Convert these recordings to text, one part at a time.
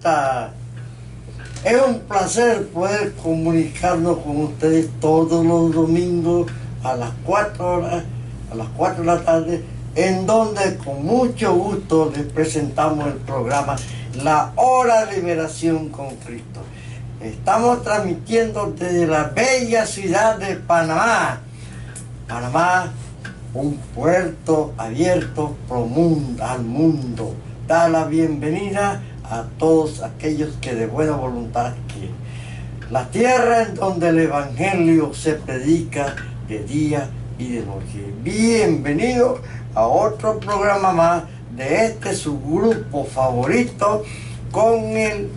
vuelta. Es un placer poder comunicarnos con ustedes todos los domingos a las 4 horas, a las 4 de la tarde, en donde con mucho gusto les presentamos el programa La Hora de Liberación con Cristo. Estamos transmitiendo desde la bella ciudad de Panamá. Panamá, un puerto abierto al mundo. Da la bienvenida a todos aquellos que de buena voluntad quieren. La tierra en donde el Evangelio se predica de día y de noche. Bienvenido a otro programa más de este su grupo favorito con el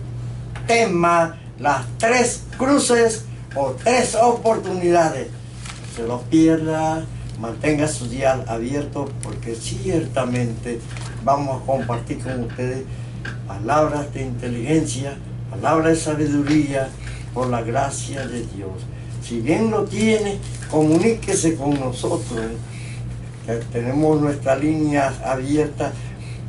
tema Las Tres Cruces o Tres Oportunidades. No se lo pierda, mantenga su dial abierto porque ciertamente vamos a compartir con ustedes palabras de inteligencia, palabras de sabiduría por la gracia de Dios. Si bien lo tiene, comuníquese con nosotros. Tenemos nuestra línea abierta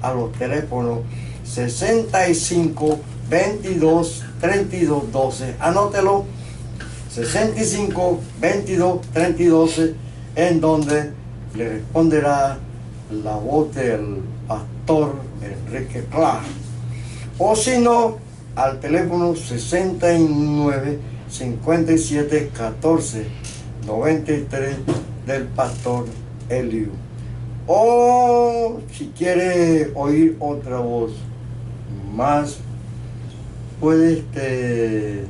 a los teléfonos 65 22 32 12. Anótelo, 65 22 32 12, en donde le responderá la voz del pastor Enrique Clark. O si no, al teléfono 69 57 14 93 del pastor Eliu. O si quiere oír otra voz más, puede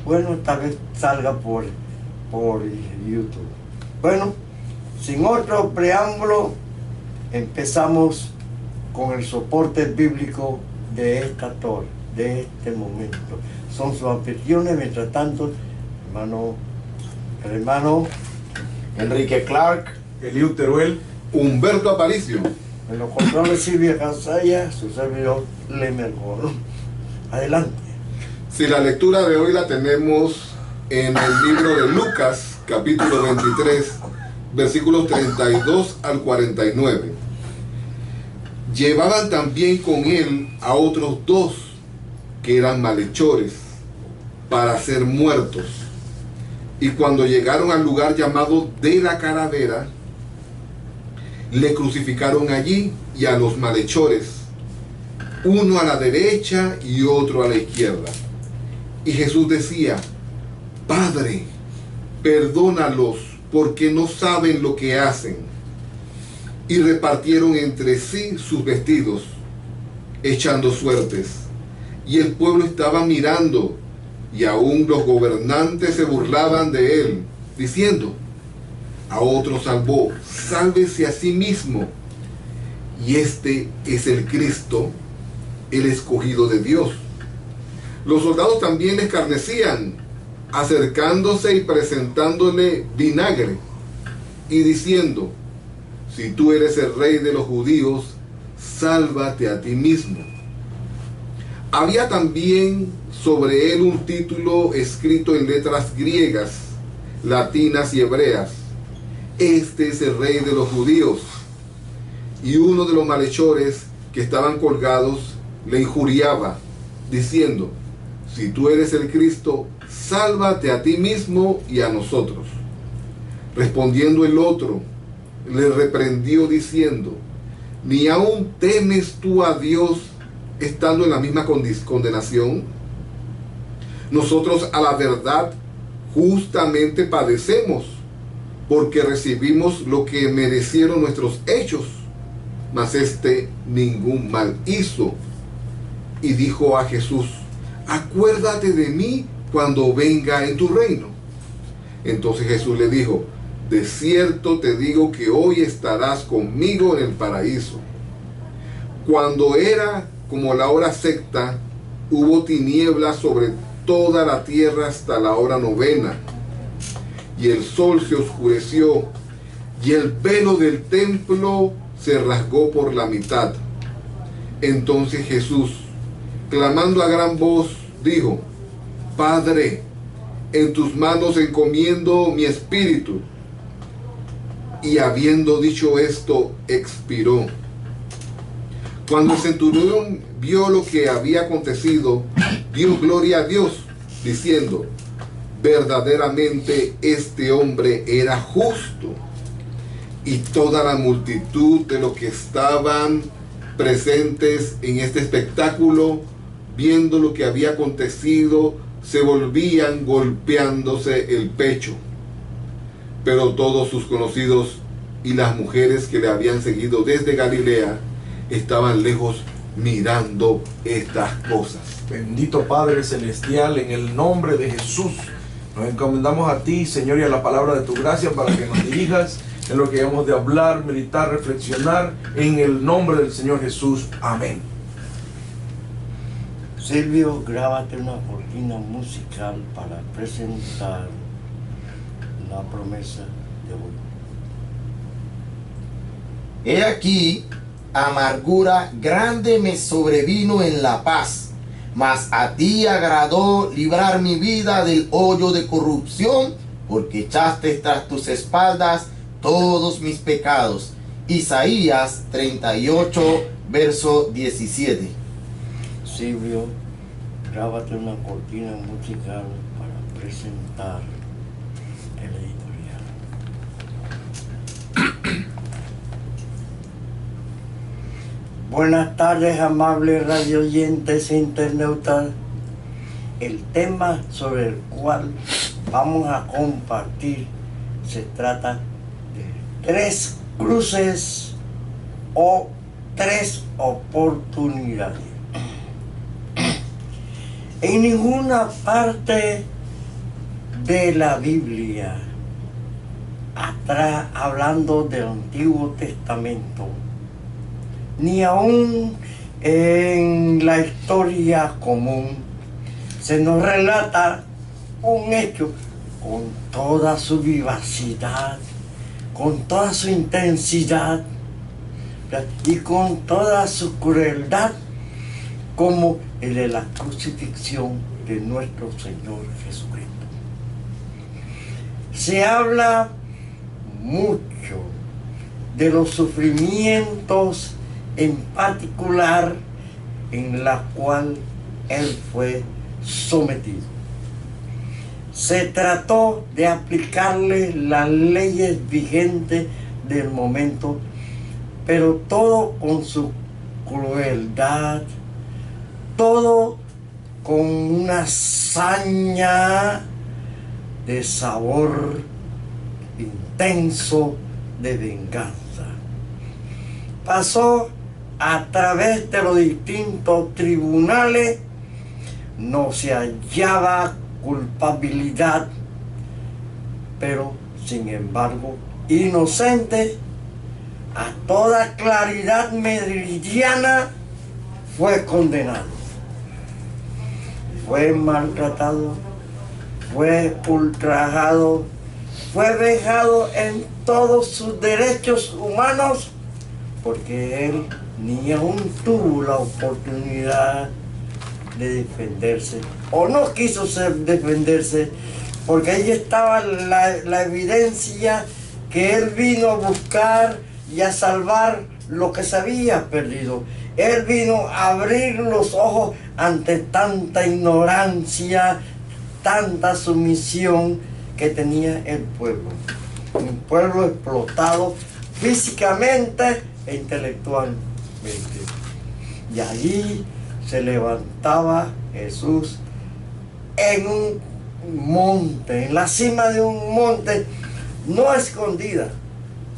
bueno, tal vez salga por YouTube. Bueno, sin otro preámbulo, empezamos con el soporte bíblico de esta torre, de este momento. Son sus anfitriones, mientras tanto, el hermano Enrique Clark, Eliu Teruel, Humberto Aparicio. En los controles Silvia Casaya, su servidor Lemer Goro. Adelante. Si la lectura de hoy la tenemos en el libro de Lucas, capítulo 23, versículos 32 al 49. Llevaban también con él a otros dos que eran malhechores para ser muertos. Y cuando llegaron al lugar llamado de la Calavera, le crucificaron allí y a los malhechores, uno a la derecha y otro a la izquierda. Y Jesús decía: Padre, perdónalos, porque no saben lo que hacen. Y repartieron entre sí sus vestidos, echando suertes. Y el pueblo estaba mirando, y aún los gobernantes se burlaban de él, diciendo: a otro salvó, sálvese a sí mismo. Y este es el Cristo, el escogido de Dios. Los soldados también le escarnecían, acercándose y presentándole vinagre, y diciendo: si tú eres el rey de los judíos, sálvate a ti mismo. Había también sobre él un título escrito en letras griegas, latinas y hebreas: este es el rey de los judíos. Y uno de los malhechores que estaban colgados le injuriaba, diciendo: si tú eres el Cristo, sálvate a ti mismo y a nosotros. Respondiendo el otro, le reprendió diciendo: ¿ni aún temes tú a Dios estando en la misma condenación? Nosotros a la verdad justamente padecemos, porque recibimos lo que merecieron nuestros hechos, mas este ningún mal hizo. Y dijo a Jesús: acuérdate de mí cuando venga en tu reino. Entonces Jesús le dijo: de cierto te digo que hoy estarás conmigo en el paraíso. Cuando era como la hora sexta, hubo tinieblas sobre toda la tierra hasta la hora novena. Y el sol se oscureció, y el velo del templo se rasgó por la mitad. Entonces Jesús, clamando a gran voz, dijo: Padre, en tus manos encomiendo mi espíritu. Y habiendo dicho esto, expiró. Cuando el centurión vio lo que había acontecido, dio gloria a Dios, diciendo: verdaderamente este hombre era justo. Y toda la multitud de los que estaban presentes en este espectáculo, viendo lo que había acontecido, se volvían golpeándose el pecho. Pero todos sus conocidos y las mujeres que le habían seguido desde Galilea estaban lejos mirando estas cosas. Bendito Padre Celestial, en el nombre de Jesús, nos encomendamos a ti, Señor, y a la palabra de tu gracia para que nos dirijas en lo que hemos de hablar, meditar, reflexionar, en el nombre del Señor Jesús. Amén. Silvio, grábate una cortina musical para presentar la promesa de hoy. He aquí, amargura grande me sobrevino en la paz, mas a ti agradó librar mi vida del hoyo de corrupción, porque echaste tras tus espaldas todos mis pecados. Isaías 38, verso 17. Silvio, grábate una cortina musical para presentar el editorial. Buenas tardes, amables radioyentes e internautas. El tema sobre el cual vamos a compartir se trata de 3 cruces o 3 oportunidades. En ninguna parte de la Biblia, atrás hablando del Antiguo Testamento, ni aún en la historia común, se nos relata un hecho con toda su vivacidad, con toda su intensidad y con toda su crueldad, como el de la crucifixión de nuestro Señor Jesucristo. Se habla mucho de los sufrimientos en particular en la cual Él fue sometido. Se trató de aplicarle las leyes vigentes del momento, pero todo con su crueldad, todo con una saña de sabor intenso de venganza. Pasó a través de los distintos tribunales, no se hallaba culpabilidad, pero sin embargo inocente, a toda claridad meridiana fue condenado. Fue maltratado, fue ultrajado, fue vejado en todos sus derechos humanos, porque él ni aún tuvo la oportunidad de defenderse, o no quiso defenderse, porque ahí estaba la evidencia que él vino a buscar y a salvar lo que se había perdido. Él vino a abrir los ojos ante tanta ignorancia, tanta sumisión que tenía el pueblo. Un pueblo explotado físicamente e intelectualmente. Y allí se levantaba Jesús en un monte, en la cima de un monte, no escondida,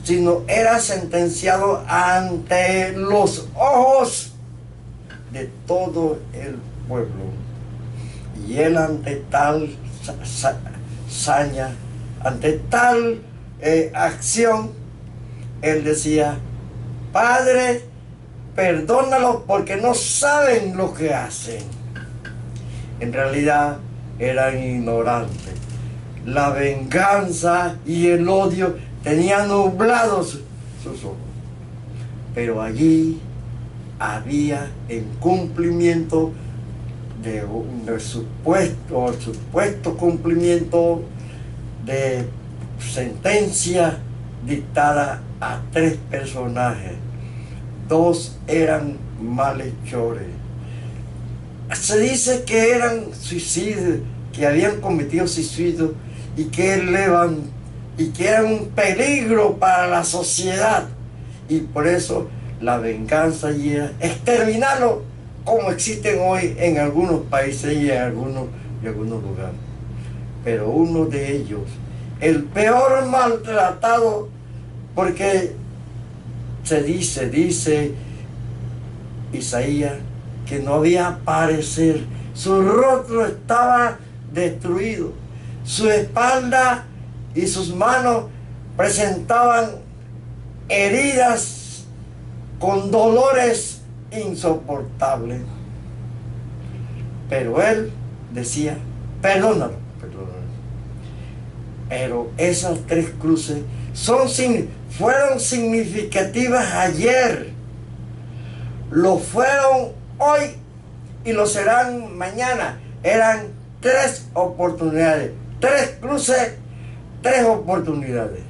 sino era sentenciado ante los ojos de todo el pueblo. Y él ante tal saña, ante tal acción, él decía: Padre, perdónalo porque no saben lo que hacen. En realidad eran ignorantes. La venganza y el odio tenían nublados sus ojos. Pero allí había en cumplimiento de un supuesto cumplimiento de sentencia dictada a 3 personajes. 2 eran malhechores, se dice que eran suicidios, que habían cometido suicidio y que eran un peligro para la sociedad, y por eso la venganza allí era exterminarlo, como existen hoy en algunos países y en algunos lugares. Pero uno de ellos, el peor maltratado, porque dice Isaías, que no había parecer, su rostro estaba destruido, su espalda y sus manos presentaban heridas con dolores insoportables. Pero él decía, perdónalo. Pero esas 3 cruces fueron significativas ayer, lo fueron hoy y lo serán mañana. Eran 3 oportunidades, 3 cruces, 3 oportunidades.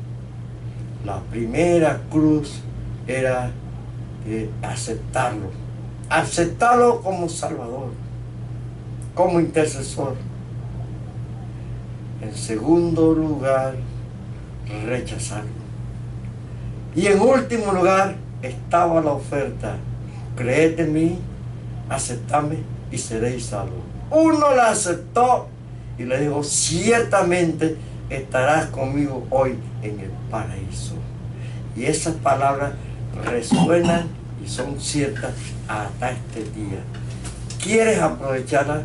La primera cruz era aceptarlo como Salvador, como intercesor. En segundo lugar, rechazarlo. Y en último lugar estaba la oferta: creed en mí, aceptadme y seréis salvos. Uno la aceptó y le dijo, ciertamente estarás conmigo hoy en el paraíso. Y esas palabras resuenan y son ciertas hasta este día. ¿Quieres aprovecharla?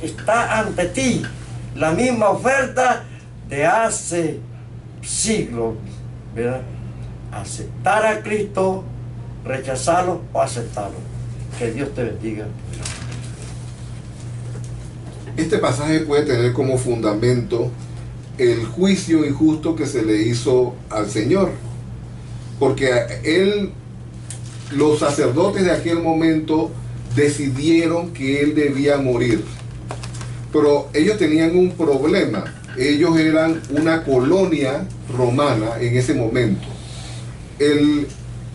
Está ante ti la misma oferta de hace siglos, ¿verdad? Aceptar a Cristo, rechazarlo o aceptarlo. Que Dios te bendiga. Este pasaje puede tener como fundamento el juicio injusto que se le hizo al Señor, porque los sacerdotes de aquel momento decidieron que él debía morir, pero ellos tenían un problema. Ellos eran una colonia romana en ese momento.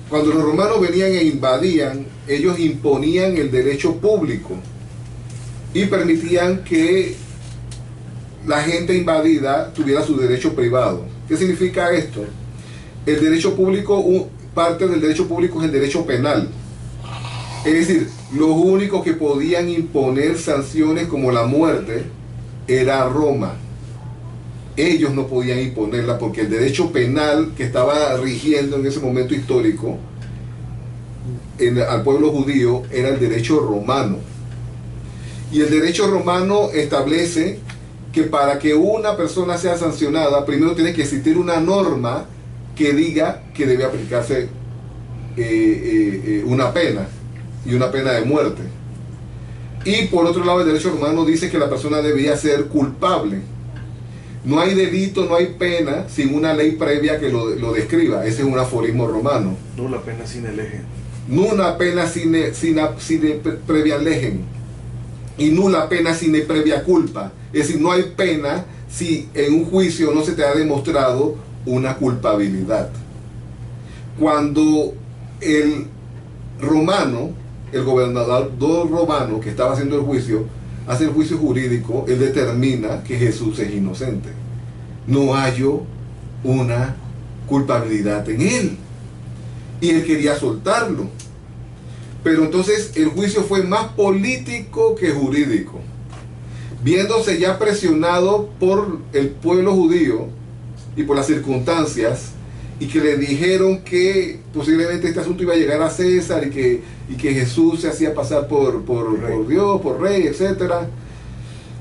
Cuando los romanos venían e invadían, ellos imponían el derecho público y permitían que la gente invadida tuviera su derecho privado. ¿Qué significa esto? El derecho público, parte del derecho público es el derecho penal. Es decir, los únicos que podían imponer sanciones como la muerte era Roma. Ellos no podían imponerla porque el derecho penal que estaba rigiendo en ese momento histórico al pueblo judío era el derecho romano. Y el derecho romano establece que para que una persona sea sancionada, primero tiene que existir una norma que diga que debe aplicarse una pena, y una pena de muerte. Y por otro lado, el derecho romano dice que la persona debía ser culpable. No hay delito, no hay pena sin una ley previa que lo describa. Ese es un aforismo romano. Nulla pena sine lege. Nulla pena sine previa legem. Y nulla pena sine previa culpa. Es decir, no hay pena si en un juicio no se te ha demostrado una culpabilidad. Cuando el romano, el gobernador romano que estaba haciendo el juicio, hace el juicio jurídico, él determina que Jesús es inocente. No halló una culpabilidad en él. Y él quería soltarlo. Pero entonces el juicio fue más político que jurídico. Viéndose ya presionado por el pueblo judío y por las circunstancias, y que le dijeron que posiblemente este asunto iba a llegar a César y que Jesús se hacía pasar por Dios, por rey, etc.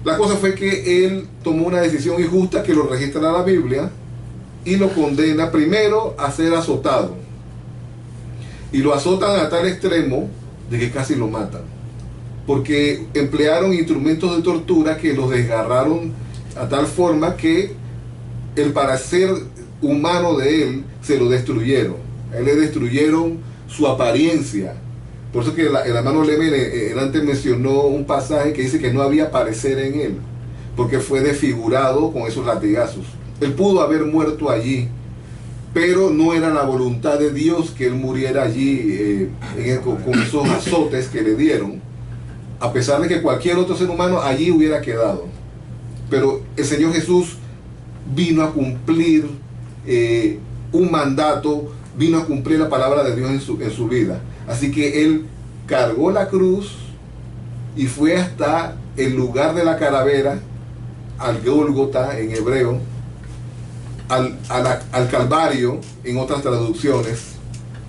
La cosa fue que él tomó una decisión injusta que lo registra en la Biblia y lo condena primero a ser azotado. Y lo azotan a tal extremo de que casi lo matan, porque emplearon instrumentos de tortura que los desgarraron a tal forma que el parecer humano de él se lo destruyeron. A él le destruyeron su apariencia. Por eso que el hermano Lemen antes mencionó un pasaje que dice que no había parecer en él, porque fue desfigurado con esos latigazos. Él pudo haber muerto allí, pero no era la voluntad de Dios que él muriera allí con esos azotes que le dieron. a pesar de que cualquier otro ser humano allí hubiera quedado. Pero el Señor Jesús vino a cumplir un mandato, vino a cumplir la palabra de Dios en su vida. Así que Él cargó la cruz y fue hasta el lugar de la calavera, al Gólgota en hebreo, al Calvario en otras traducciones,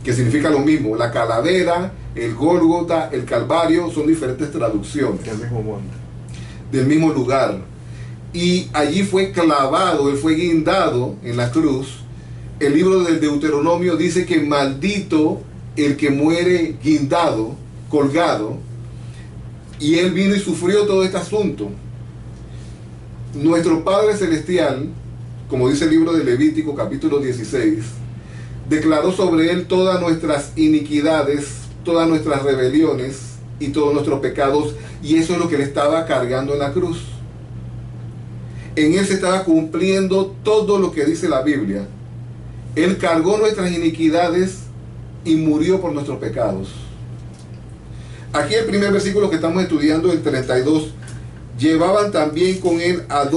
que significa lo mismo. La calavera, el Gólgota, el Calvario son diferentes traducciones El mismo monte. del mismo lugar. Y allí fue clavado, Él fue guindado en la cruz. El libro del Deuteronomio dice que maldito el que muere guindado, colgado. Y Él vino y sufrió todo este asunto. Nuestro Padre Celestial, como dice el libro de Levítico capítulo 16, declaró sobre Él todas nuestras iniquidades, todas nuestras rebeliones y todos nuestros pecados, y eso es lo que Él estaba cargando en la cruz. En Él se estaba cumpliendo todo lo que dice la Biblia. Él cargó nuestras iniquidades y murió por nuestros pecados. Aquí el primer versículo que estamos estudiando, el 32, llevaban también con Él a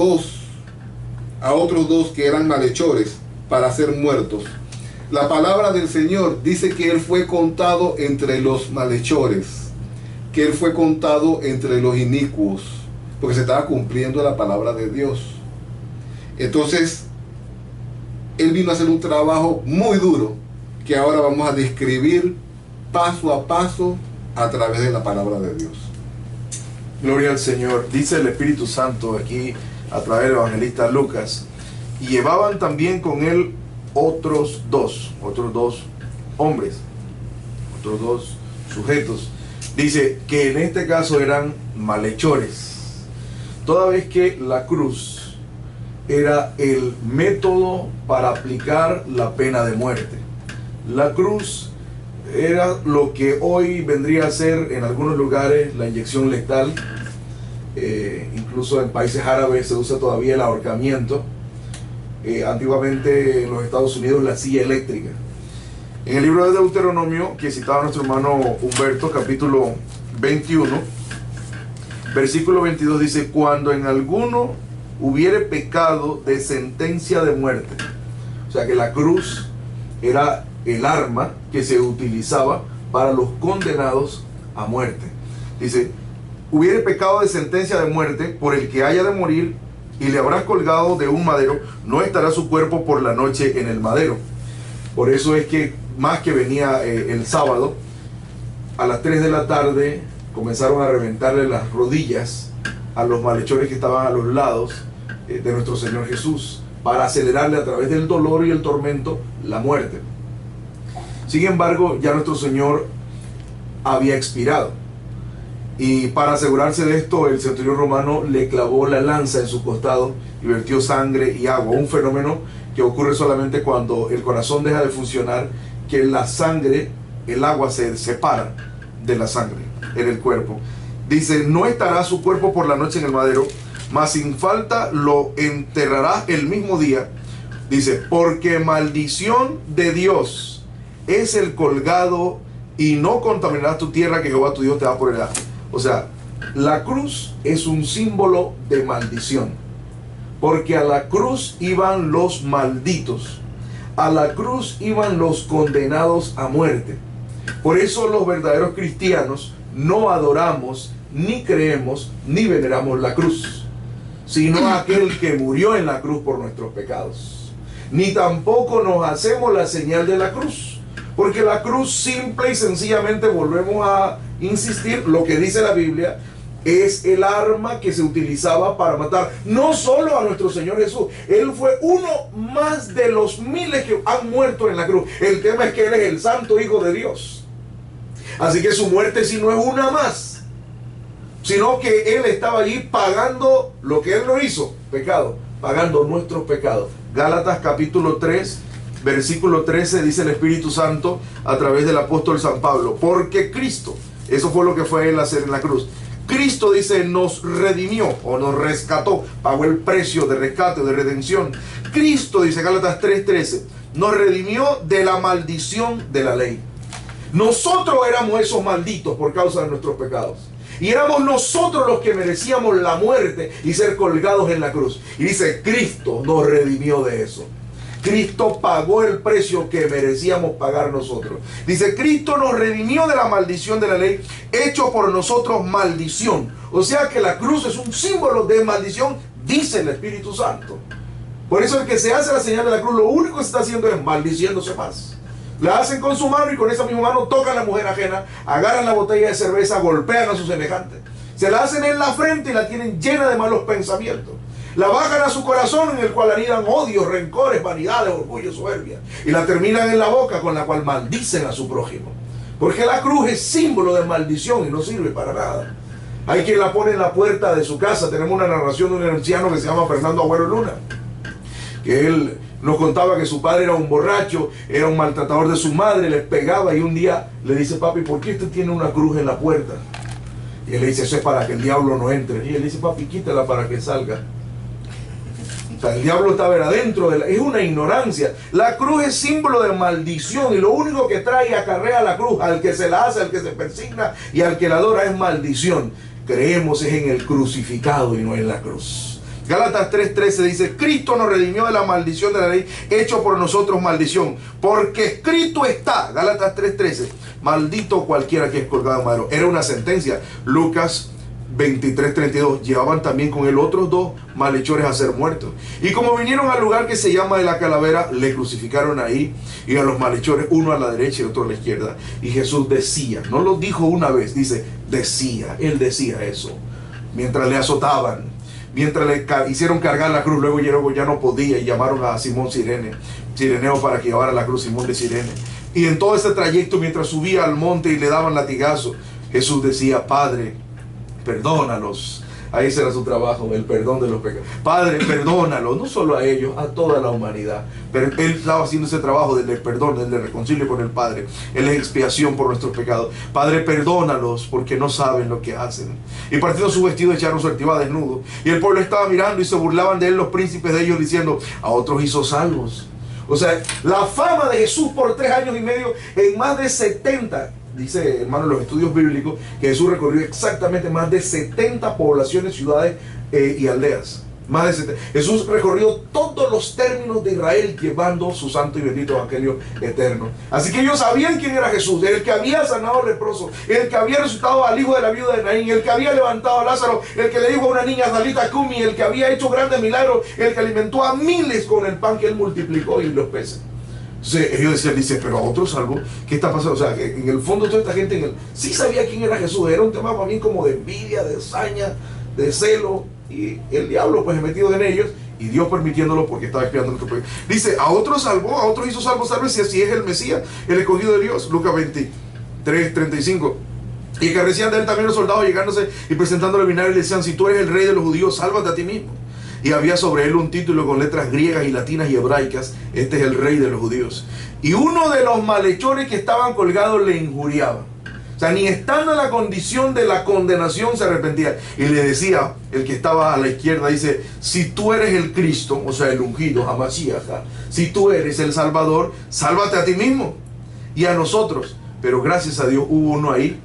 otros dos que eran malhechores para ser muertos. La palabra del Señor dice que Él fue contado entre los malhechores, que Él fue contado entre los inicuos, porque se estaba cumpliendo la palabra de Dios. Entonces, Él vino a hacer un trabajo muy duro, que ahora vamos a describir paso a paso a través de la palabra de Dios. Gloria al Señor. Dice el Espíritu Santo aquí a través del evangelista Lucas: y llevaban también con Él otros dos hombres, otros dos sujetos. Dice que en este caso eran malhechores, toda vez que la cruz era el método para aplicar la pena de muerte. La cruz era lo que hoy vendría a ser en algunos lugares la inyección letal. Incluso en países árabes se usa todavía el ahorcamiento. Antiguamente en los Estados Unidos la silla eléctrica. En el libro de Deuteronomio, que citaba nuestro hermano Humberto, capítulo 21, versículo 22, dice: cuando en alguno hubiere pecado de sentencia de muerte. O sea que la cruz era el arma que se utilizaba para los condenados a muerte. Dice: hubiere pecado de sentencia de muerte por el que haya de morir, y le habrás colgado de un madero, no estará su cuerpo por la noche en el madero. Por eso es que más que venía el sábado, a las 3 de la tarde comenzaron a reventarle las rodillas a los malhechores que estaban a los lados de nuestro Señor Jesús, para acelerarle a través del dolor y el tormento la muerte. Sin embargo, ya nuestro Señor había expirado, y para asegurarse de esto, el centurión romano le clavó la lanza en su costado y vertió sangre y agua, un fenómeno que ocurre solamente cuando el corazón deja de funcionar, que la sangre, el agua se separa de la sangre en el cuerpo. Dice: no estará su cuerpo por la noche en el madero, mas sin falta lo enterrará el mismo día. Dice: porque maldición de Dios es el colgado, y no contaminarás tu tierra que Jehová tu Dios te da por heredad. O sea, la cruz es un símbolo de maldición, porque a la cruz iban los malditos, a la cruz iban los condenados a muerte. Por eso los verdaderos cristianos no adoramos, ni creemos, ni veneramos la cruz, sino aquel que murió en la cruz por nuestros pecados. Ni tampoco nos hacemos la señal de la cruz, porque la cruz, simple y sencillamente, volvemos a insistir, lo que dice la Biblia, es el arma que se utilizaba para matar no solo a nuestro Señor Jesús. Él fue uno más de los miles que han muerto en la cruz. El tema es que Él es el Santo Hijo de Dios. Así que su muerte sí no es una más, sino que Él estaba allí pagando lo que Él no hizo, pecado, pagando nuestros pecados. Gálatas capítulo 3, versículo 13, dice el Espíritu Santo a través del apóstol San Pablo: porque Cristo, eso fue lo que fue Él hacer en la cruz. Cristo, dice, nos redimió o nos rescató, pagó el precio de rescate o de redención. Cristo, dice Gálatas 3:13, nos redimió de la maldición de la ley. Nosotros éramos esos malditos por causa de nuestros pecados. Y éramos nosotros los que merecíamos la muerte y ser colgados en la cruz. Y dice, Cristo nos redimió de eso. Cristo pagó el precio que merecíamos pagar nosotros. Dice, Cristo nos redimió de la maldición de la ley, hecho por nosotros maldición. O sea que la cruz es un símbolo de maldición, dice el Espíritu Santo. Por eso el que se hace la señal de la cruz, lo único que está haciendo es maldiciéndose más. La hacen con su mano y con esa misma mano tocan a la mujer ajena, agarran la botella de cerveza, golpean a sus semejantes. Se la hacen en la frente y la tienen llena de malos pensamientos. La bajan a su corazón, en el cual anidan odios, rencores, vanidades, orgullo, soberbia. Y la terminan en la boca, con la cual maldicen a su prójimo. Porque la cruz es símbolo de maldición y no sirve para nada. Hay quien la pone en la puerta de su casa. Tenemos una narración de un anciano que se llama Fernando Agüero Luna, que él nos contaba que su padre era un borracho, era un maltratador de su madre, les pegaba, y un día le dice, papi, ¿por qué usted tiene una cruz en la puerta? Y él le dice, eso es para que el diablo no entre. Y él dice, papi, quítala para que salga. O sea, el diablo está adentro de es una ignorancia. La cruz es símbolo de maldición, y lo único que trae y acarrea la cruz al que se la hace, al que se persigna y al que la adora es maldición. Creemos es en el crucificado y no en la cruz. Gálatas 3:13 dice, Cristo nos redimió de la maldición de la ley, hecho por nosotros maldición, porque escrito está, Gálatas 3:13, maldito cualquiera que es colgado en madero. Era una sentencia. Lucas 23:32, llevaban también con él otros 2 malhechores a ser muertos. Y como vinieron al lugar que se llama de la calavera, le crucificaron ahí, y a los malhechores, uno a la derecha y otro a la izquierda. Y Jesús decía, no lo dijo una vez, dice, decía, él decía eso, mientras le azotaban, mientras le hicieron cargar la cruz. Luego ya no podía, y llamaron a Simón Cireneo para que llevara la cruz, Simón de Cirene. Y en todo ese trayecto, mientras subía al monte y le daban latigazo, Jesús decía, Padre, perdónalos. Ahí será su trabajo, el perdón de los pecados. Padre, perdónalos, no solo a ellos, a toda la humanidad. Pero él estaba haciendo ese trabajo del perdón, del reconcilio con el Padre. Él es expiación por nuestros pecados. Padre, perdónalos porque no saben lo que hacen. Y partiendo su vestido, echaron su iba desnudo. Y el pueblo estaba mirando y se burlaban de él los príncipes de ellos, diciendo, a otros hizo salvos. O sea, la fama de Jesús por 3 años y medio, en más de 70, dice, hermano, en los estudios bíblicos, que Jesús recorrió exactamente más de 70 poblaciones, ciudades y aldeas. Más de 70. Jesús recorrió todos los términos de Israel, llevando su santo y bendito evangelio eterno. Así que ellos sabían quién era Jesús, el que había sanado al leproso, el que había resucitado al hijo de la viuda de Naín, el que había levantado a Lázaro, el que le dijo a una niña, Dalita Cumi, el que había hecho grandes milagros, el que alimentó a miles con el pan que él multiplicó y los peces. Entonces ellos decían, pero a otros salvo, ¿qué está pasando? O sea, que en el fondo toda esta gente sí sabía quién era Jesús. Era un tema para mí como de envidia, de saña, de celo, y el diablo pues metido en ellos, y Dios permitiéndolo porque estaba espiando nuestro pueblo. Dice, a otros salvó, a otros hizo salvo, salve si así es el Mesías, el escogido de Dios. Lucas 23:35. Y que decían de él también los soldados, llegándose y presentándole el vinagre, y le decían, si tú eres el rey de los judíos, sálvate a ti mismo. Y había sobre él un título con letras griegas y latinas y hebraicas, este es el rey de los judíos. Y uno de los malhechores que estaban colgados le injuriaba. O sea, ni estando en la condición de la condenación se arrepentía. Y le decía, el que estaba a la izquierda, dice, si tú eres el Cristo, o sea, el ungido, Hamashiach, si tú eres el Salvador, sálvate a ti mismo y a nosotros. Pero gracias a Dios hubo uno ahí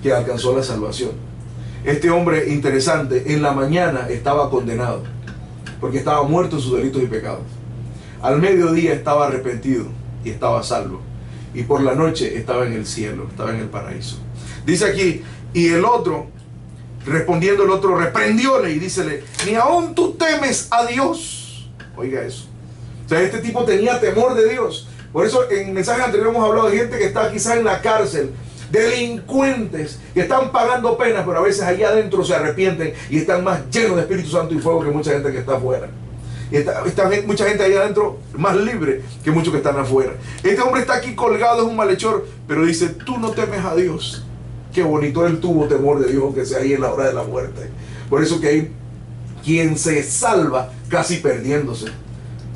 que alcanzó la salvación. Este hombre, interesante, en la mañana estaba condenado, porque estaba muerto en sus delitos y pecados. Al mediodía estaba arrepentido y estaba salvo. Y por la noche estaba en el cielo, estaba en el paraíso. Dice aquí, y el otro, respondiendo el otro, reprendióle y dícele, ni aún tú temes a Dios. Oiga eso. O sea, este tipo tenía temor de Dios. Por eso en mensajes anteriores hemos hablado de gente que está quizás en la cárcel, delincuentes que están pagando penas, pero a veces allá adentro se arrepienten y están más llenos de Espíritu Santo y fuego que mucha gente que está afuera. Y está mucha gente allá adentro más libre que muchos que están afuera. Este hombre está aquí colgado, es un malhechor, pero dice, tú no temes a Dios. Qué bonito, él tuvo temor de Dios, aunque sea ahí en la hora de la muerte. Por eso que hay quien se salva casi perdiéndose.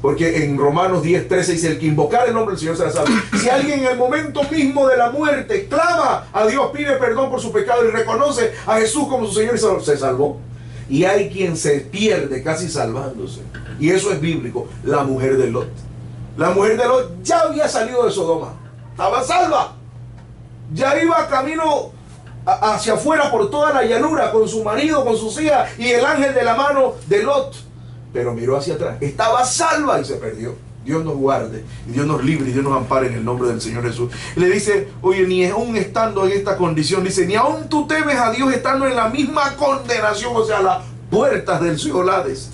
Porque en Romanos 10:13 dice, el que invocar el nombre del Señor será salvo. Si alguien en el momento mismo de la muerte clama a Dios, pide perdón por su pecado y reconoce a Jesús como su Señor y Salvador, se salvó. Y hay quien se pierde casi salvándose. Y eso es bíblico. La mujer de Lot. La mujer de Lot ya había salido de Sodoma. Estaba salva. Ya iba camino hacia afuera por toda la llanura con su marido, con sus hijas y el ángel de la mano de Lot. Pero miró hacia atrás, estaba salva y se perdió. Dios nos guarde y Dios nos libre y Dios nos ampare en el nombre del Señor Jesús. Le dice, oye, ni aún estando en esta condición, dice, ni aún tú temes a Dios estando en la misma condenación, o sea, las puertas del Seol Hades.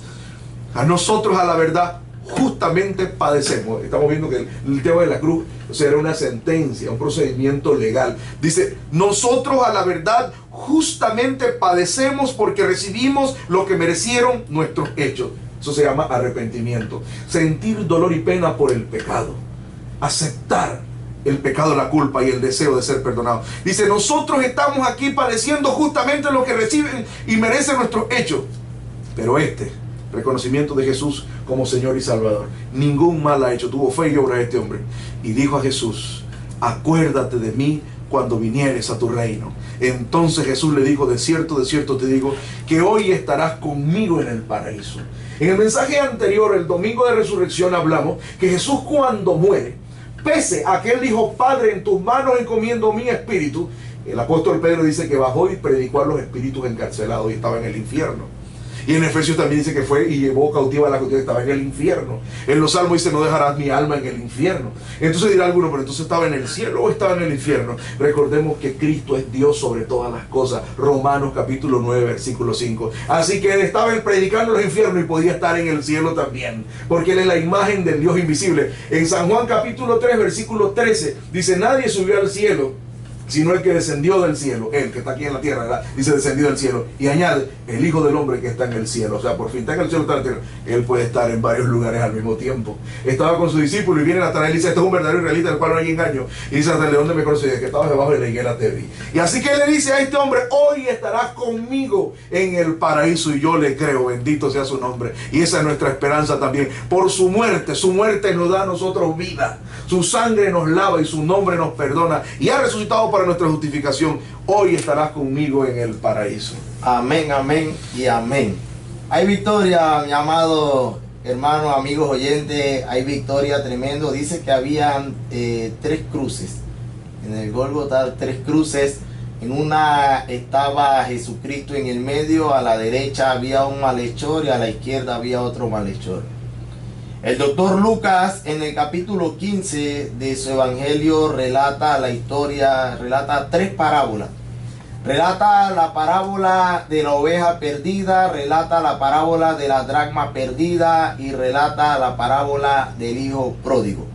A nosotros, a la verdad, justamente padecemos. Estamos viendo que el tema de la cruz, o sea, era una sentencia, un procedimiento legal. Dice, nosotros a la verdad justamente padecemos porque recibimos lo que merecieron nuestros hechos. Eso se llama arrepentimiento. Sentir dolor y pena por el pecado. Aceptar el pecado, la culpa y el deseo de ser perdonado. Dice, nosotros estamos aquí padeciendo justamente lo que reciben y merecen nuestros hechos. Pero reconocimiento de Jesús como Señor y Salvador. Ningún mal ha hecho. Tuvo fe y obra este hombre. Y dijo a Jesús, acuérdate de mí cuando vinieres a tu reino. Entonces Jesús le dijo, de cierto te digo, que hoy estarás conmigo en el paraíso. En el mensaje anterior, el domingo de resurrección, hablamos que Jesús cuando muere, pese a que él dijo, Padre, en tus manos encomiendo mi espíritu, el apóstol Pedro dice que bajó y predicó a los espíritus encarcelados y estaba en el infierno. Y en Efesios también dice que fue y llevó cautiva a la cautiva que estaba en el infierno. En los Salmos dice, no dejarás mi alma en el infierno. Entonces dirá alguno, pero entonces estaba en el cielo o estaba en el infierno. Recordemos que Cristo es Dios sobre todas las cosas. Romanos capítulo 9, versículo 5. Así que él estaba predicando los infiernos y podía estar en el cielo también. Porque él es la imagen del Dios invisible. En San Juan capítulo 3, versículo 13, dice, nadie subió al cielo sino el que descendió del cielo, él que está aquí en la tierra, ¿verdad? Dice descendió del cielo, y añade, el Hijo del Hombre que está en el cielo. O sea, por fin está en el cielo, está en la tierra. Él puede estar en varios lugares al mismo tiempo. Estaba con su discípulo y viene Natanael y dice, este es un verdadero israelita del cual no hay engaño. Y dice, ¿de dónde me conoces? Que estabas debajo de la higuera te vi. Y así que él le dice a este hombre, hoy estarás conmigo en el paraíso, y yo le creo, bendito sea su nombre. Y esa es nuestra esperanza también. Por su muerte nos da a nosotros vida. Su sangre nos lava y su nombre nos perdona. Y ha resucitado para nuestra justificación. Hoy estarás conmigo en el paraíso. Amén, amén y amén. Hay victoria, mi amado hermano, amigos oyentes. Hay victoria tremendo. Dice que habían 3 cruces. En el Gólgota 3 cruces. En una estaba Jesucristo en el medio. A la derecha había un malhechor y a la izquierda había otro malhechor. El doctor Lucas en el capítulo 15 de su evangelio relata la historia, relata 3 parábolas. Relata la parábola de la oveja perdida, relata la parábola de la dracma perdida y relata la parábola del hijo pródigo.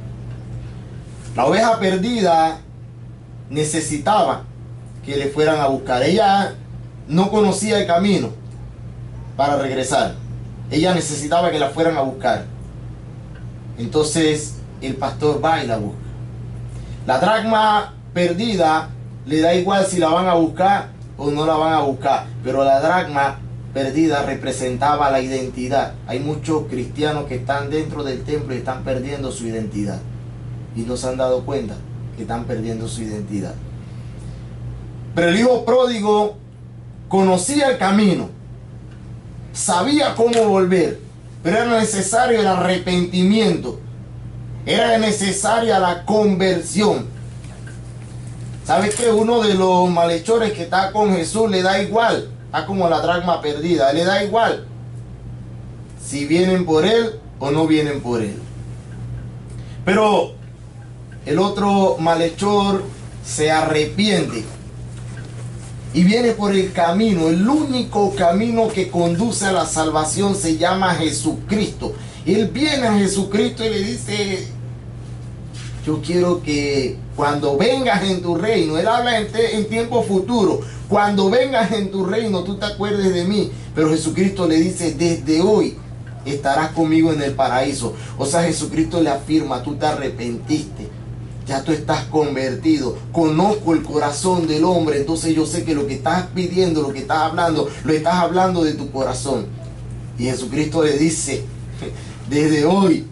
La oveja perdida necesitaba que le fueran a buscar. Ella no conocía el camino para regresar. Ella necesitaba que la fueran a buscar. Entonces el pastor va y la busca. La dracma perdida le da igual si la van a buscar o no la van a buscar, pero la dracma perdida representaba la identidad. Hay muchos cristianos que están dentro del templo y están perdiendo su identidad y no se han dado cuenta que están perdiendo su identidad. Pero el hijo pródigo conocía el camino, sabía cómo volver, pero era necesario el arrepentimiento, era necesaria la conversión. ¿Sabes qué? Uno de los malhechores que está con Jesús le da igual, está como la dracma perdida, le da igual si vienen por él o no vienen por él. Pero el otro malhechor se arrepiente y viene por el camino. El único camino que conduce a la salvación se llama Jesucristo. Él viene a Jesucristo y le dice, yo quiero que cuando vengas en tu reino, él habla en tiempo futuro, cuando vengas en tu reino tú te acuerdes de mí. Pero Jesucristo le dice, desde hoy estarás conmigo en el paraíso. O sea, Jesucristo le afirma, tú te arrepentiste, ya tú estás convertido, conozco el corazón del hombre, entonces yo sé que lo que estás pidiendo, lo que estás hablando, lo estás hablando de tu corazón. Y Jesucristo le dice, desde hoy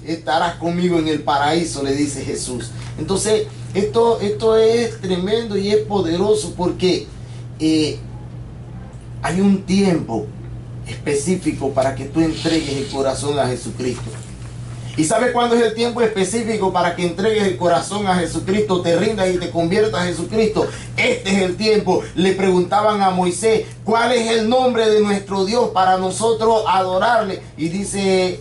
estarás conmigo en el paraíso, le dice Jesús. Entonces esto es tremendo y es poderoso porque hay un tiempo específico para que tú entregues el corazón a Jesucristo. ¿Y sabe cuándo es el tiempo específico para que entregues el corazón a Jesucristo, te rindas y te conviertas a Jesucristo? Este es el tiempo. Le preguntaban a Moisés, ¿cuál es el nombre de nuestro Dios para nosotros adorarle? Y dice,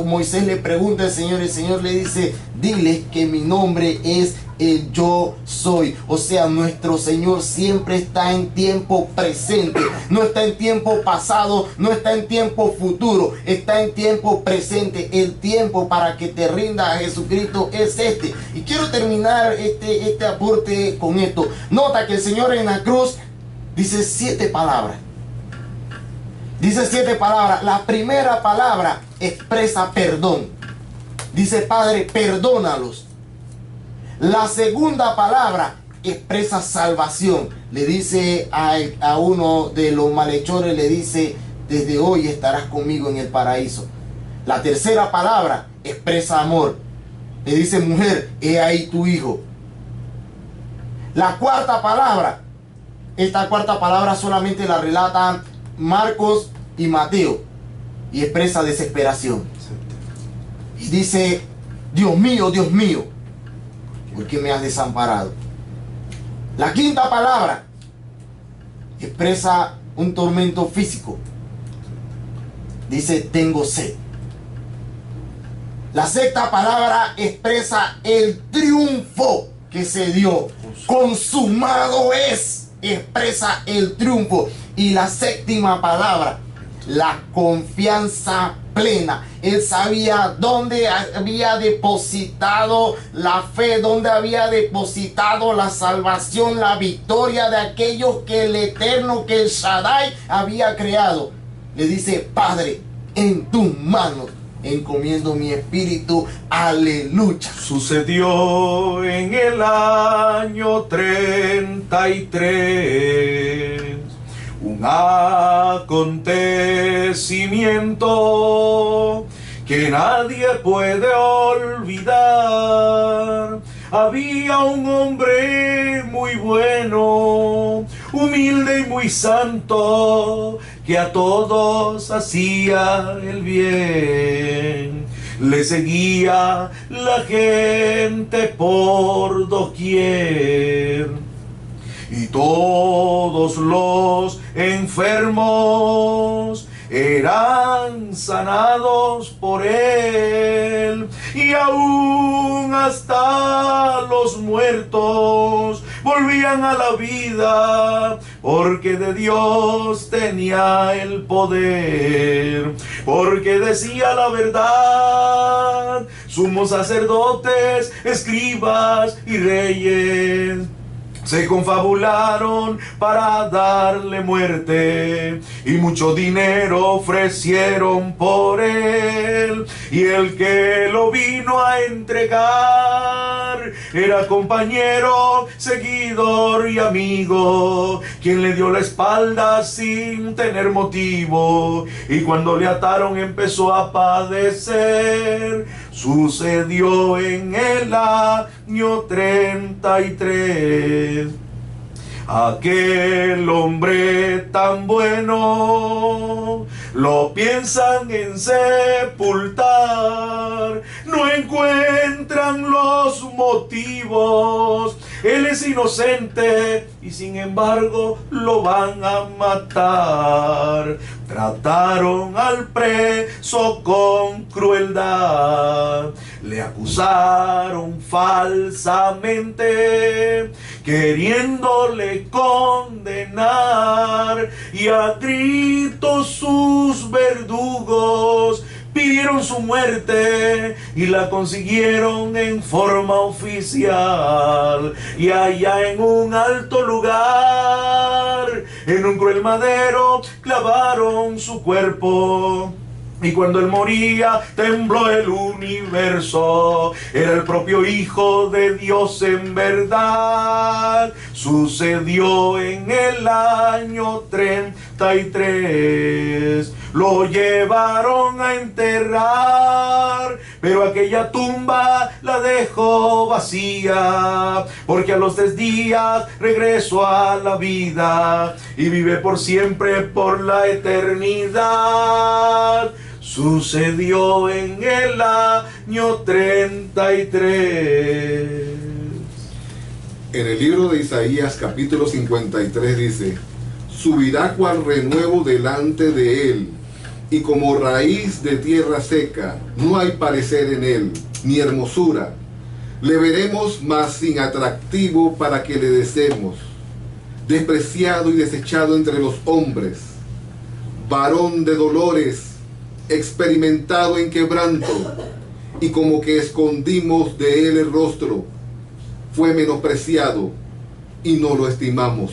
Moisés le pregunta al Señor, el Señor le dice, diles que mi nombre es el yo soy. O sea, nuestro Señor siempre está en tiempo presente, no está en tiempo pasado, no está en tiempo futuro, está en tiempo presente. El tiempo para que te rindas a Jesucristo es este. Y quiero terminar este aporte con esto. Nota que el Señor en la cruz dice 7 palabras. Dice 7 palabras. La primera palabra expresa perdón. Dice, Padre, perdónalos. La segunda palabra expresa salvación. Le dice a uno de los malhechores, le dice, desde hoy estarás conmigo en el paraíso. La tercera palabra expresa amor. Le dice, mujer, he ahí tu hijo. La cuarta palabra, esta cuarta palabra solamente la relatan Marcos y Mateo y expresa desesperación. Y dice, Dios mío, ¿por qué me has desamparado? La quinta palabra expresa un tormento físico. Dice, tengo sed. La sexta palabra expresa el triunfo que se dio. Consumado es. Expresa el triunfo. Y la séptima palabra, la confianza plena. Él sabía dónde había depositado la fe, dónde había depositado la salvación, la victoria de aquellos que el Eterno, que el Shaddai había creado. Le dice, Padre, en tus manos encomiendo mi espíritu. Aleluya. Sucedió en el año 33 un acontecimiento que nadie puede olvidar. Había un hombre muy bueno, humilde y muy santo, que a todos hacía el bien. Le seguía la gente por doquier. Y todos los enfermos eran sanados por él, y aún hasta los muertos volvían a la vida, porque de Dios tenía el poder, porque decía la verdad. Sumos sacerdotes, escribas y reyes se confabularon para darle muerte, y mucho dinero ofrecieron por él. Y el que lo vino a entregar era compañero, seguidor y amigo, quien le dio la espalda sin tener motivo. Y cuando le ataron empezó a padecer. Sucedió en el año 33. Aquel hombre tan bueno lo piensan en sepultar, no encuentran los motivos. Él es inocente y sin embargo lo van a matar. Trataron al preso con crueldad, le acusaron falsamente, queriéndole condenar, y a gritos sus verdugos pidieron su muerte y la consiguieron en forma oficial. Y allá en un alto lugar, en un cruel madero, clavaron su cuerpo. Y cuando él moría, tembló el universo. Era el propio Hijo de Dios en verdad. Sucedió en el año 33. Lo llevaron a enterrar, pero aquella tumba la dejó vacía, porque a los 3 días regresó a la vida y vive por siempre, por la eternidad. sucedió en el año 33. En el libro de Isaías capítulo 53 dice: subirá cual renuevo delante de él, y como raíz de tierra seca, no hay parecer en él, ni hermosura. Le veremos, mas sin atractivo para que le deseemos. Despreciado y desechado entre los hombres, varón de dolores, experimentado en quebranto, y como que escondimos de él el rostro. Fue menospreciado y no lo estimamos.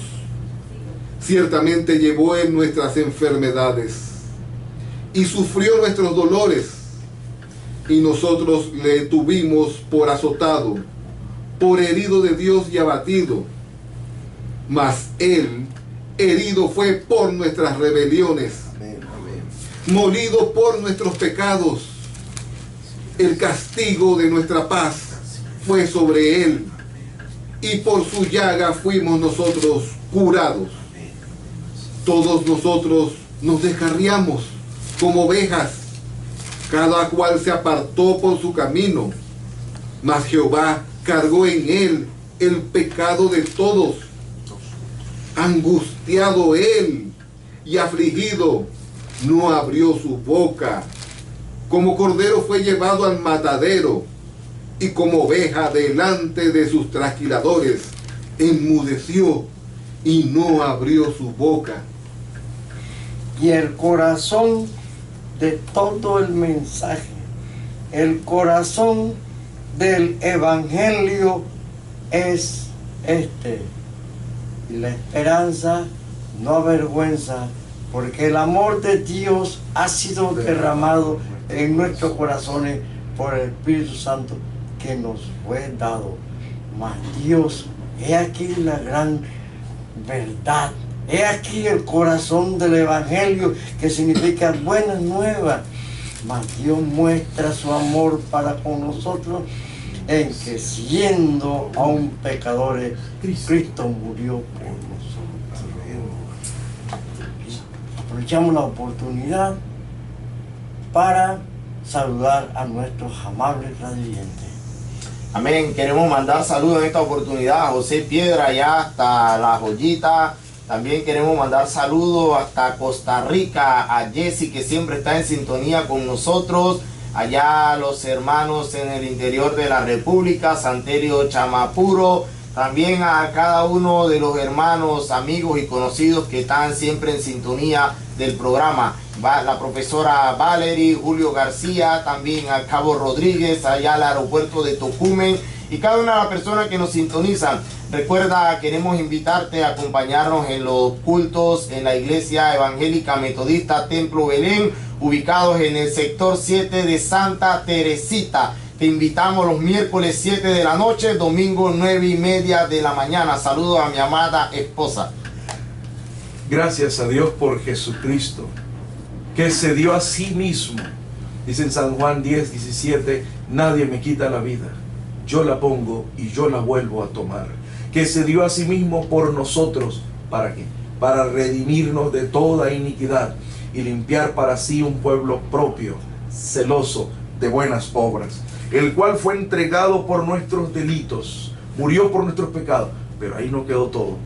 Ciertamente llevó él nuestras enfermedades y sufrió nuestros dolores, y nosotros le tuvimos por azotado, por herido de Dios y abatido. Mas él herido fue por nuestras rebeliones, molido por nuestros pecados. El castigo de nuestra paz fue sobre él, y por su llaga fuimos nosotros curados. Todos nosotros nos descarriamos como ovejas, cada cual se apartó por su camino, mas Jehová cargó en él el pecado de todos. Angustiado él y afligido, no abrió su boca. Como cordero fue llevado al matadero, y como oveja delante de sus trasquiladores, enmudeció y no abrió su boca. Y el corazón de todo el mensaje, el corazón del evangelio es este. Y la esperanza no avergüenza, porque el amor de Dios ha sido derramado en nuestros corazones por el Espíritu Santo que nos fue dado. Mas Dios, he aquí la gran verdad. He aquí el corazón del evangelio, que significa buenas nuevas. Mas Dios muestra su amor para con nosotros en que, siendo aún pecadores, Cristo murió por nosotros. Aprovechamos la oportunidad para saludar a nuestros amables radioyentes. Amén. Queremos mandar saludos en esta oportunidad a José Piedra, allá hasta La Joyita. También queremos mandar saludos hasta Costa Rica, a Jesse, que siempre está en sintonía con nosotros. Allá los hermanos en el interior de la República, Santerio Chamapuro. También a cada uno de los hermanos, amigos y conocidos que están siempre en sintonía del programa. La profesora Valerie, Julio García, también a Cabo Rodríguez, allá al aeropuerto de Tocumen, y cada una de las personas que nos sintonizan. Recuerda, queremos invitarte a acompañarnos en los cultos en la Iglesia Evangélica Metodista Templo Belén, ubicados en el sector 7 de Santa Teresita. Te invitamos los miércoles 7 de la noche, domingo 9:30 de la mañana. Saludos a mi amada esposa. Gracias a Dios por Jesucristo, que se dio a sí mismo. Dice en San Juan 10:17, nadie me quita la vida, yo la pongo y yo la vuelvo a tomar. Que se dio a sí mismo por nosotros. ¿Para qué? Para redimirnos de toda iniquidad y limpiar para sí un pueblo propio, celoso de buenas obras, el cual fue entregado por nuestros delitos, murió por nuestros pecados, pero ahí no quedó todo,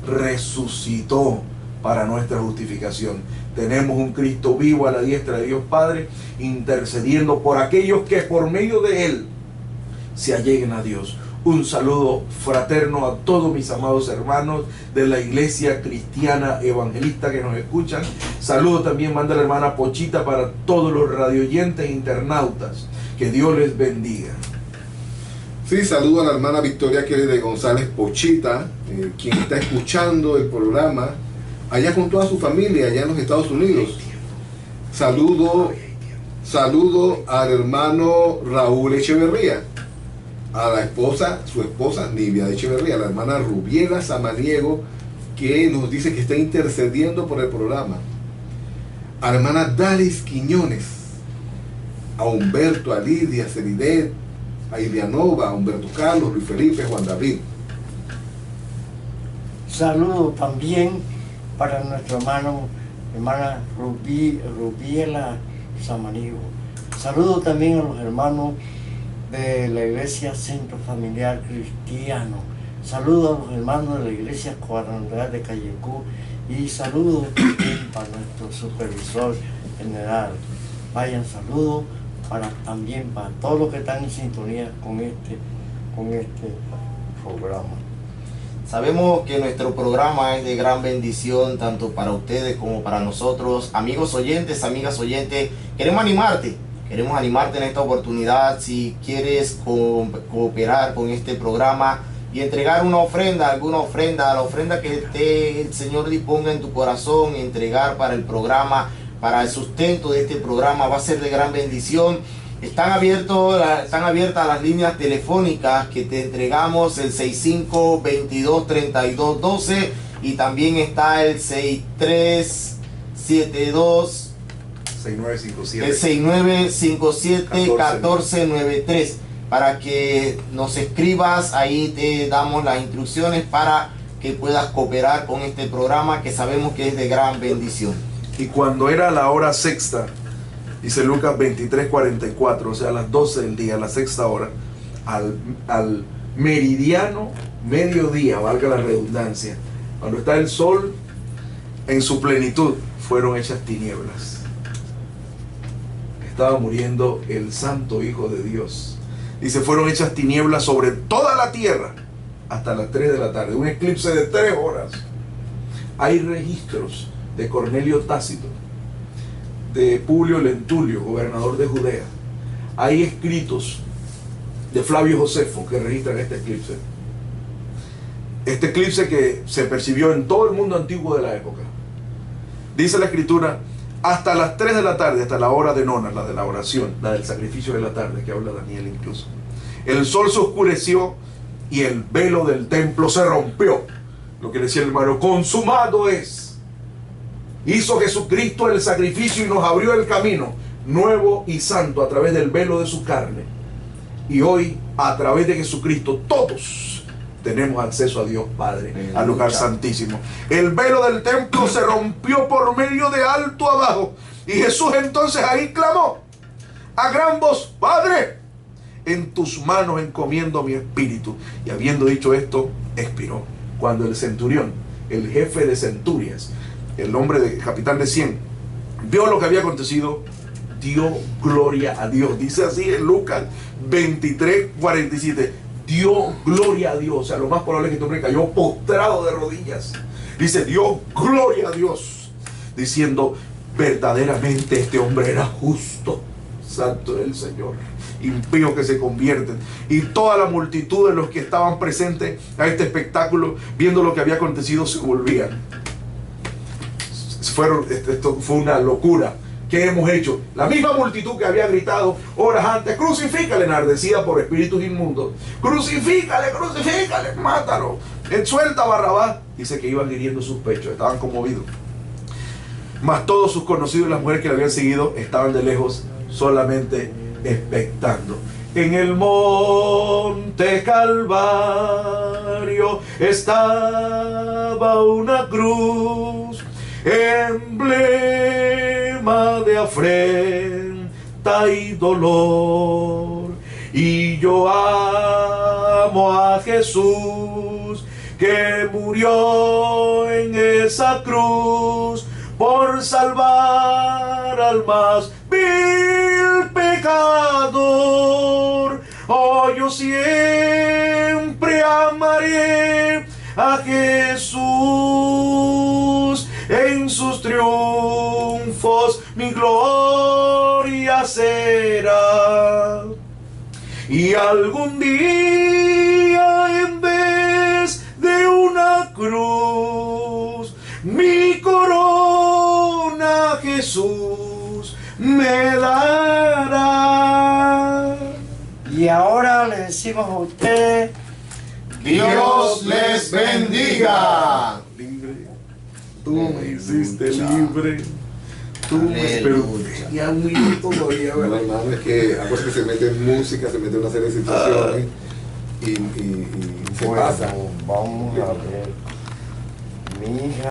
resucitó para nuestra justificación. Tenemos un Cristo vivo a la diestra de Dios Padre, intercediendo por aquellos que por medio de Él se alleguen a Dios. Un saludo fraterno a todos mis amados hermanos de la Iglesia Cristiana Evangelista que nos escuchan. Saludo también manda la hermana Pochita para todos los radioyentes e internautas. Que Dios les bendiga. Sí, saludo a la hermana Victoria Kelly de González Pochita, quien está escuchando el programa allá con toda su familia, allá en los Estados Unidos. Saludo al hermano Raúl Echeverría, a la esposa, su esposa Nivia Echeverría, a la hermana Rubiela Samaniego, que nos dice que está intercediendo por el programa, a la hermana Dalis Quiñones, a Humberto, a Lidia, a Celidet, a Ilianova, a Humberto Carlos, Luis Felipe, Juan David. Saludo también para nuestro hermana Rubiela Samaniego. Saludo también a los hermanos de la Iglesia Centro Familiar Cristiano. Saludo a los hermanos de la Iglesia Cuadrangular de Cayecú y saludo también para nuestro supervisor general. Vayan saludos también para todos los que están en sintonía con este programa. Sabemos que nuestro programa es de gran bendición tanto para ustedes como para nosotros. Amigos oyentes, amigas oyentes, queremos animarte en esta oportunidad. Si quieres cooperar con este programa y entregar una ofrenda, la ofrenda que el Señor disponga en tu corazón, entregar para el programa, para el sustento de este programa, va a ser de gran bendición. Están abiertas las líneas telefónicas que te entregamos, el 65-22-32-12, y también está el 6372 6957-1493, para que nos escribas. Ahí te damos las instrucciones para que puedas cooperar con este programa que sabemos que es de gran bendición. Y cuando era la hora sexta, dice Lucas 23:44, o sea, a las 12 del día, a la sexta hora, al meridiano, mediodía, valga la redundancia, cuando está el sol en su plenitud, fueron hechas tinieblas. Estaba muriendo el Santo Hijo de Dios. Dice, fueron hechas tinieblas sobre toda la tierra hasta las 3 de la tarde. Un eclipse de 3 horas. Hay registros de Cornelio Tácito, de Publio Lentulio, gobernador de Judea. Hay escritos de Flavio Josefo que registran este eclipse. Este eclipse que se percibió en todo el mundo antiguo de la época. Dice la escritura, hasta las 3 de la tarde, hasta la hora de nona, la de la oración, la del sacrificio de la tarde, que habla Daniel incluso. El sol se oscureció y el velo del templo se rompió. Lo que decía el hermano, consumado es. Hizo Jesucristo el sacrificio y nos abrió el camino nuevo y santo a través del velo de su carne. Y hoy, a través de Jesucristo, todos tenemos acceso a Dios Padre, al lugar santísimo. El velo del templo se rompió por medio de alto abajo. Y Jesús entonces ahí clamó a gran voz, Padre, en tus manos encomiendo mi espíritu. Y habiendo dicho esto, expiró. Cuando el centurión, el jefe de centurias, el hombre de capitán de 100, vio lo que había acontecido, dio gloria a Dios. Dice así en Lucas 23:47. Dio gloria a Dios. O sea, lo más probable es que este hombre cayó postrado de rodillas. Dice, dio gloria a Dios, diciendo, verdaderamente este hombre era justo. Santo es el Señor. Impíos que se convierten. Y toda la multitud de los que estaban presentes a este espectáculo, viendo lo que había acontecido, se volvían. Esto fue una locura. ¿Qué hemos hecho? La misma multitud que había gritado horas antes, crucifícale, enardecida por espíritus inmundos, crucifícale, crucifícale, mátalo, suelta a Barrabás. Dice que iban hiriendo sus pechos, estaban conmovidos. Mas todos sus conocidos y las mujeres que le habían seguido estaban de lejos, solamente expectando. En el monte Calvario estaba una cruz, emblema de afrenta y dolor. Y yo amo a Jesús, que murió en esa cruz por salvar al más vil pecador. Oh, yo siempre amaré a Jesús, en sus triunfos mi gloria será. Y algún día, en vez de una cruz, mi corona Jesús me dará. Y ahora le decimos a usted, Dios les bendiga. Tú me hiciste libre. Tú me... Pero ya un minuto todavía, No, ¿verdad? hermano, es que acuérdate que se mete música, se mete una serie de situaciones y se bueno, pasa. vamos a ver. Mi hija.